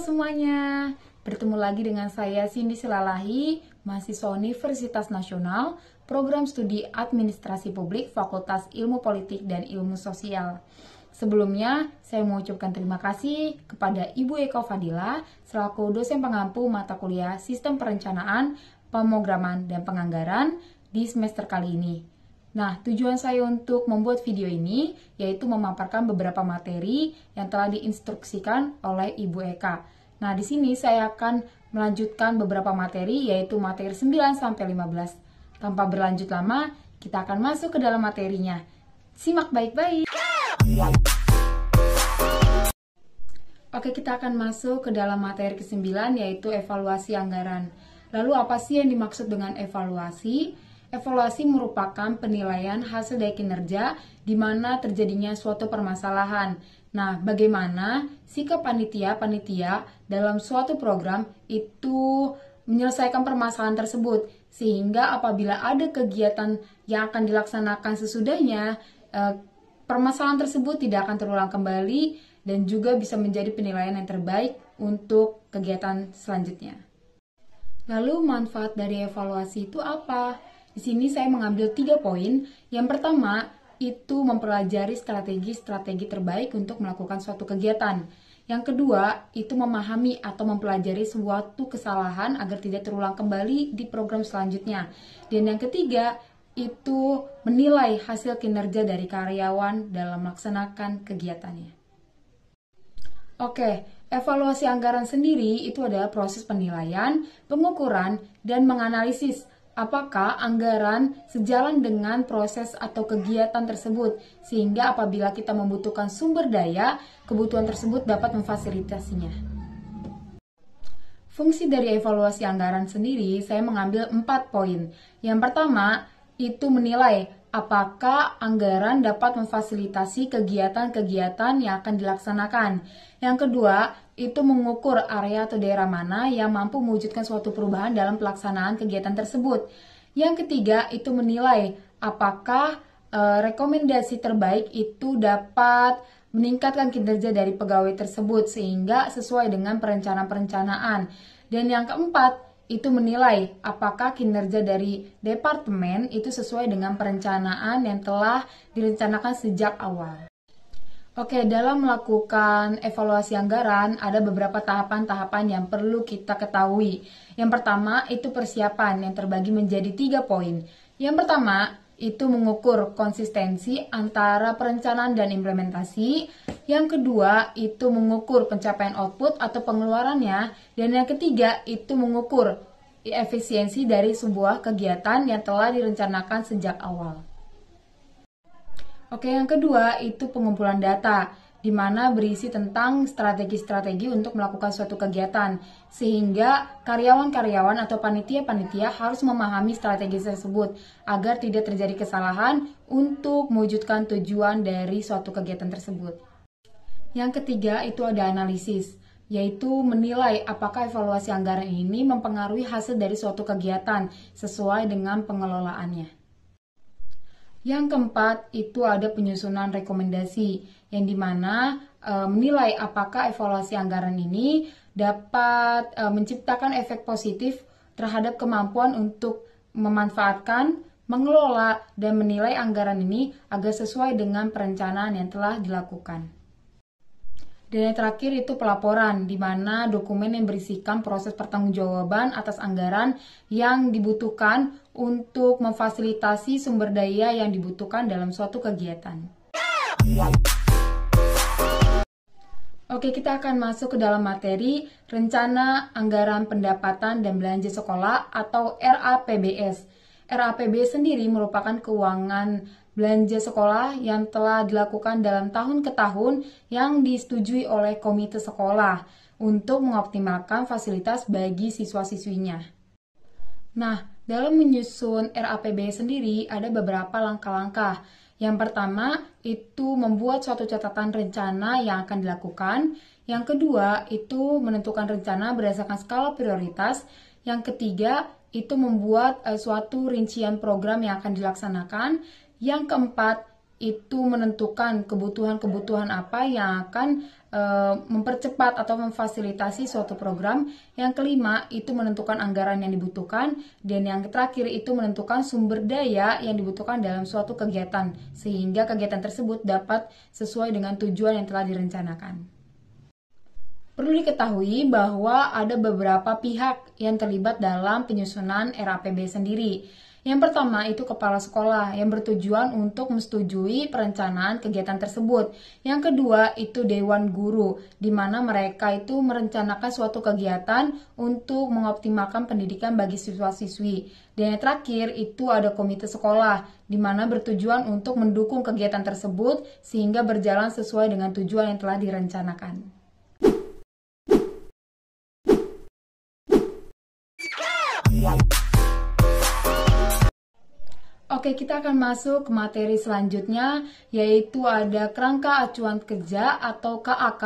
semuanya, bertemu lagi dengan saya Cindy Silalahi, mahasiswa Universitas Nasional, Program Studi Administrasi Publik, Fakultas Ilmu Politik dan Ilmu Sosial. Sebelumnya, saya mengucapkan terima kasih kepada Ibu Eko Fadila selaku dosen pengampu mata kuliah Sistem Perencanaan, Pemrograman, dan Penganggaran di semester kali ini. Nah, tujuan saya untuk membuat video ini yaitu memaparkan beberapa materi yang telah diinstruksikan oleh Ibu Eka. Nah, di sini saya akan melanjutkan beberapa materi yaitu materi 9 sampai 15. Tanpa berlanjut lama, kita akan masuk ke dalam materinya. Simak baik-baik. Oke, kita akan masuk ke dalam materi ke-9 yaitu evaluasi anggaran. Lalu apa sih yang dimaksud dengan evaluasi? Evaluasi merupakan penilaian hasil dari kinerja di mana terjadinya suatu permasalahan. Nah, bagaimana sikap panitia dalam suatu program itu menyelesaikan permasalahan tersebut, sehingga apabila ada kegiatan yang akan dilaksanakan sesudahnya, permasalahan tersebut tidak akan terulang kembali dan juga bisa menjadi penilaian yang terbaik untuk kegiatan selanjutnya. Lalu manfaat dari evaluasi itu apa? Di sini saya mengambil 3 poin. Yang pertama, itu mempelajari strategi-strategi terbaik untuk melakukan suatu kegiatan. Yang kedua, itu memahami atau mempelajari suatu kesalahan agar tidak terulang kembali di program selanjutnya. Dan yang ketiga, itu menilai hasil kinerja dari karyawan dalam melaksanakan kegiatannya. Oke, evaluasi anggaran sendiri itu adalah proses penilaian, pengukuran, dan menganalisis apakah anggaran sejalan dengan proses atau kegiatan tersebut, sehingga apabila kita membutuhkan sumber daya, kebutuhan tersebut dapat memfasilitasinya. Fungsi dari evaluasi anggaran sendiri, saya mengambil 4 poin. Yang pertama, itu menilai apakah anggaran dapat memfasilitasi kegiatan-kegiatan yang akan dilaksanakan. Yang kedua, itu mengukur area atau daerah mana yang mampu mewujudkan suatu perubahan dalam pelaksanaan kegiatan tersebut. Yang ketiga, itu menilai apakah rekomendasi terbaik itu dapat meningkatkan kinerja dari pegawai tersebut sehingga sesuai dengan perencanaan. Dan yang keempat, itu menilai apakah kinerja dari departemen itu sesuai dengan perencanaan yang telah direncanakan sejak awal. Oke, dalam melakukan evaluasi anggaran ada beberapa tahapan-tahapan yang perlu kita ketahui. Yang pertama itu persiapan yang terbagi menjadi 3 poin. Yang pertama itu mengukur konsistensi antara perencanaan dan implementasi. Yang kedua itu mengukur pencapaian output atau pengeluarannya. Dan yang ketiga itu mengukur efisiensi dari sebuah kegiatan yang telah direncanakan sejak awal. Oke, yang kedua itu pengumpulan data, di mana berisi tentang strategi-strategi untuk melakukan suatu kegiatan, sehingga karyawan-karyawan atau panitia-panitia harus memahami strategi tersebut, agar tidak terjadi kesalahan untuk mewujudkan tujuan dari suatu kegiatan tersebut. Yang ketiga itu ada analisis, yaitu menilai apakah evaluasi anggaran ini mempengaruhi hasil dari suatu kegiatan sesuai dengan pengelolaannya. Yang keempat itu ada penyusunan rekomendasi yang dimana menilai apakah evaluasi anggaran ini dapat menciptakan efek positif terhadap kemampuan untuk memanfaatkan, mengelola, dan menilai anggaran ini agar sesuai dengan perencanaan yang telah dilakukan. Dan yang terakhir itu pelaporan, di mana dokumen yang berisikan proses pertanggungjawaban atas anggaran yang dibutuhkan untuk memfasilitasi sumber daya yang dibutuhkan dalam suatu kegiatan. Oke, kita akan masuk ke dalam materi Rencana Anggaran Pendapatan dan Belanja Sekolah atau RAPBS. RAPBS sendiri merupakan keuangan belanja sekolah yang telah dilakukan dalam tahun ke tahun yang disetujui oleh komite sekolah untuk mengoptimalkan fasilitas bagi siswa-siswinya. Nah, dalam menyusun RAPBS sendiri ada beberapa langkah-langkah. Yang pertama itu membuat suatu catatan rencana yang akan dilakukan. Yang kedua itu menentukan rencana berdasarkan skala prioritas. Yang ketiga itu membuat suatu rincian program yang akan dilaksanakan. Yang keempat itu menentukan kebutuhan-kebutuhan apa yang akan mempercepat atau memfasilitasi suatu program. Yang kelima, itu menentukan anggaran yang dibutuhkan. Dan yang terakhir, itu menentukan sumber daya yang dibutuhkan dalam suatu kegiatan, sehingga kegiatan tersebut dapat sesuai dengan tujuan yang telah direncanakan. Perlu diketahui bahwa ada beberapa pihak yang terlibat dalam penyusunan RAPB sendiri. Yang pertama itu kepala sekolah yang bertujuan untuk menyetujui perencanaan kegiatan tersebut. Yang kedua itu dewan guru, di mana mereka itu merencanakan suatu kegiatan untuk mengoptimalkan pendidikan bagi siswa-siswi. Dan yang terakhir itu ada komite sekolah, di mana bertujuan untuk mendukung kegiatan tersebut sehingga berjalan sesuai dengan tujuan yang telah direncanakan. Oke, kita akan masuk ke materi selanjutnya, yaitu ada kerangka acuan kerja atau KAK,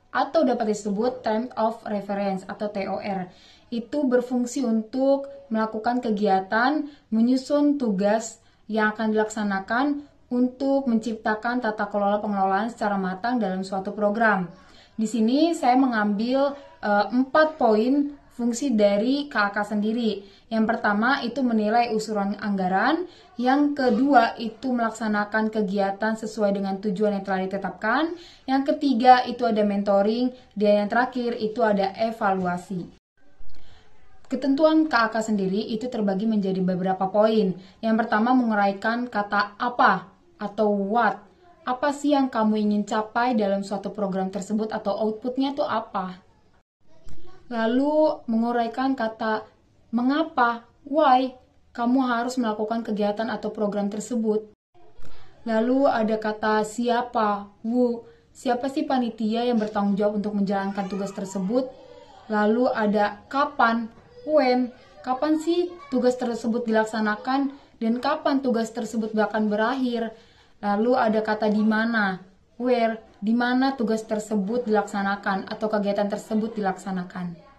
atau dapat disebut Term of Reference atau TOR. Itu berfungsi untuk melakukan kegiatan, menyusun tugas yang akan dilaksanakan untuk menciptakan tata kelola pengelolaan secara matang dalam suatu program. Di sini saya mengambil 4 poin fungsi dari KAK sendiri. Yang pertama itu menilai usulan anggaran, yang kedua itu melaksanakan kegiatan sesuai dengan tujuan yang telah ditetapkan, yang ketiga itu ada mentoring, dan yang terakhir itu ada evaluasi. Ketentuan KAK sendiri itu terbagi menjadi beberapa poin. Yang pertama menguraikan kata apa atau what. Apa sih yang kamu ingin capai dalam suatu program tersebut atau outputnya itu apa? Lalu menguraikan kata mengapa, why, kamu harus melakukan kegiatan atau program tersebut. Lalu ada kata siapa, who, siapa sih panitia yang bertanggung jawab untuk menjalankan tugas tersebut. Lalu ada kapan, when, kapan sih tugas tersebut dilaksanakan dan kapan tugas tersebut akan berakhir. Lalu ada kata di mana, where, di mana tugas tersebut dilaksanakan atau kegiatan tersebut dilaksanakan.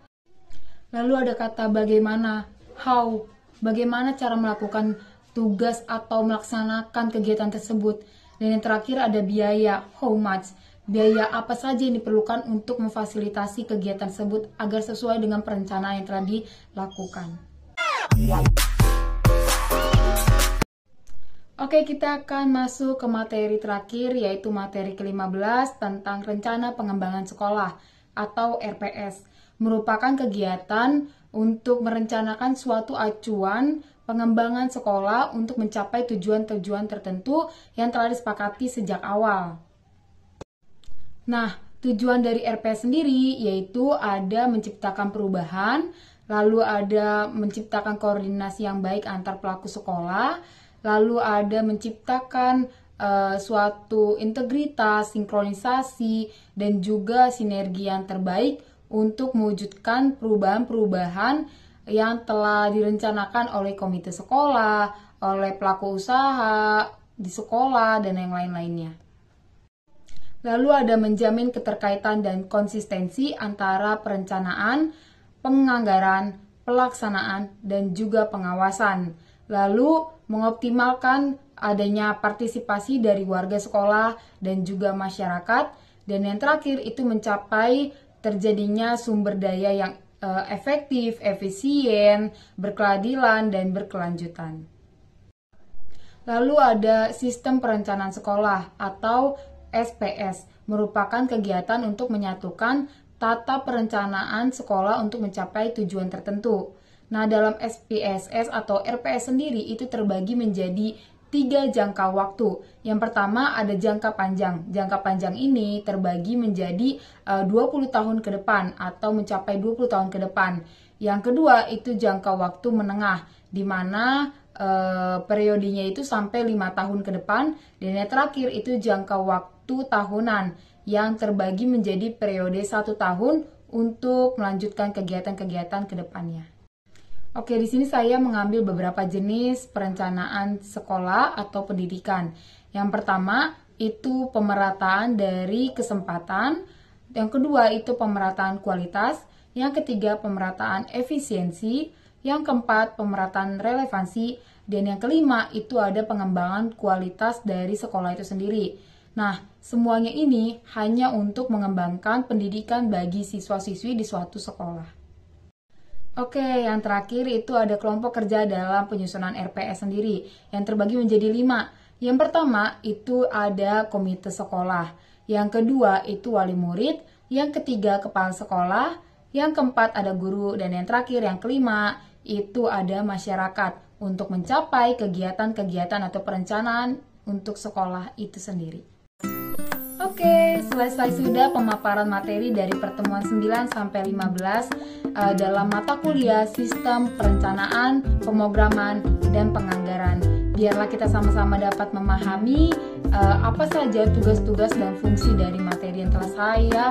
Lalu ada kata bagaimana, how, bagaimana cara melakukan tugas atau melaksanakan kegiatan tersebut. Dan yang terakhir ada biaya, how much, biaya apa saja yang diperlukan untuk memfasilitasi kegiatan tersebut agar sesuai dengan perencanaan yang telah dilakukan. Oke, kita akan masuk ke materi terakhir, yaitu materi ke-15 tentang Rencana Pengembangan Sekolah atau RPS. Merupakan kegiatan untuk merencanakan suatu acuan pengembangan sekolah untuk mencapai tujuan-tujuan tertentu yang telah disepakati sejak awal. Nah, tujuan dari RPS sendiri yaitu ada menciptakan perubahan, lalu ada menciptakan koordinasi yang baik antar pelaku sekolah, lalu ada menciptakan suatu integritas, sinkronisasi, dan juga sinergi yang terbaik untuk mewujudkan perubahan-perubahan yang telah direncanakan oleh komite sekolah, oleh pelaku usaha di sekolah, dan yang lain-lainnya. Lalu ada menjamin keterkaitan dan konsistensi antara perencanaan, penganggaran, pelaksanaan, dan juga pengawasan. Lalu mengoptimalkan adanya partisipasi dari warga sekolah dan juga masyarakat. Dan yang terakhir itu mencapai terjadinya sumber daya yang efektif, efisien, berkeadilan, dan berkelanjutan. Lalu ada sistem perencanaan sekolah atau SPS, merupakan kegiatan untuk menyatukan tata perencanaan sekolah untuk mencapai tujuan tertentu. Nah, dalam SPSS atau RPS sendiri itu terbagi menjadi 3 jangka waktu. Yang pertama ada jangka panjang. Jangka panjang ini terbagi menjadi 20 tahun ke depan atau mencapai 20 tahun ke depan. Yang kedua itu jangka waktu menengah, di mana periodenya itu sampai 5 tahun ke depan. Dan yang terakhir itu jangka waktu tahunan yang terbagi menjadi periode 1 tahun untuk melanjutkan kegiatan-kegiatan ke depannya. Oke, di sini saya mengambil beberapa jenis perencanaan sekolah atau pendidikan. Yang pertama itu pemerataan dari kesempatan, yang kedua itu pemerataan kualitas, yang ketiga pemerataan efisiensi, yang keempat pemerataan relevansi, Dan yang kelima itu ada pengembangan kualitas dari sekolah itu sendiri. Nah, semuanya ini hanya untuk mengembangkan pendidikan bagi siswa-siswi di suatu sekolah. Oke, yang terakhir itu ada kelompok kerja dalam penyusunan RPS sendiri yang terbagi menjadi 5. Yang pertama itu ada komite sekolah, yang kedua itu wali murid, yang ketiga kepala sekolah, yang keempat ada guru, dan yang terakhir yang kelima itu ada masyarakat untuk mencapai kegiatan-kegiatan atau perencanaan untuk sekolah itu sendiri. Oke, selesai sudah pemaparan materi dari pertemuan 9 sampai 15 dalam mata kuliah Sistem Perencanaan, Pemrograman, dan Penganggaran. Biarlah kita sama-sama dapat memahami apa saja tugas-tugas dan fungsi dari materi yang telah saya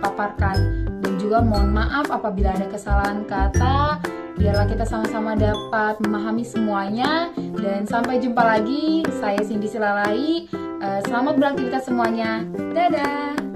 paparkan. Dan juga mohon maaf apabila ada kesalahan kata. Biarlah kita sama-sama dapat memahami semuanya. Dan sampai jumpa lagi. Saya Cindy Silalai. Selamat beraktivitas semuanya. Dadah!